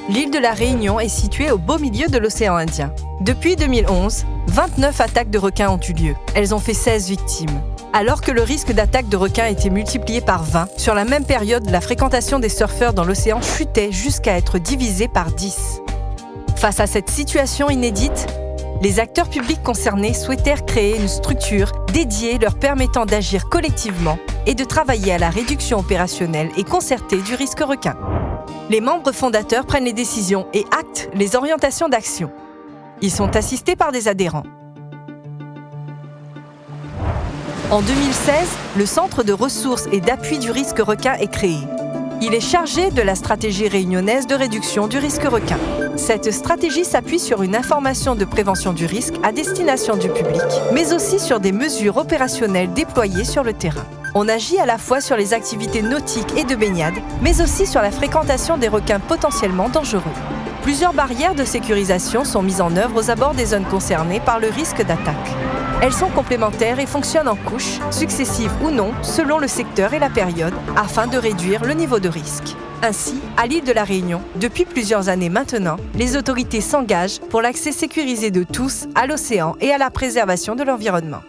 L'île de la Réunion est située au beau milieu de l'océan Indien. Depuis 2011, 29 attaques de requins ont eu lieu. Elles ont fait 16 victimes. Alors que le risque d'attaque de requins était multiplié par 20, sur la même période, la fréquentation des surfeurs dans l'océan chutait jusqu'à être divisée par 10. Face à cette situation inédite, les acteurs publics concernés souhaitèrent créer une structure dédiée leur permettant d'agir collectivement et de travailler à la réduction opérationnelle et concertée du risque requin. Les membres fondateurs prennent les décisions et actent les orientations d'action. Ils sont assistés par des adhérents. En 2016, le Centre de ressources et d'appui du risque requin est créé. Il est chargé de la stratégie réunionnaise de réduction du risque requin. Cette stratégie s'appuie sur une information de prévention du risque à destination du public, mais aussi sur des mesures opérationnelles déployées sur le terrain. On agit à la fois sur les activités nautiques et de baignade, mais aussi sur la fréquentation des requins potentiellement dangereux. Plusieurs barrières de sécurisation sont mises en œuvre aux abords des zones concernées par le risque d'attaque. Elles sont complémentaires et fonctionnent en couches, successives ou non, selon le secteur et la période, afin de réduire le niveau de risque. Ainsi, à l'île de la Réunion, depuis plusieurs années maintenant, les autorités s'engagent pour l'accès sécurisé de tous à l'océan et à la préservation de l'environnement.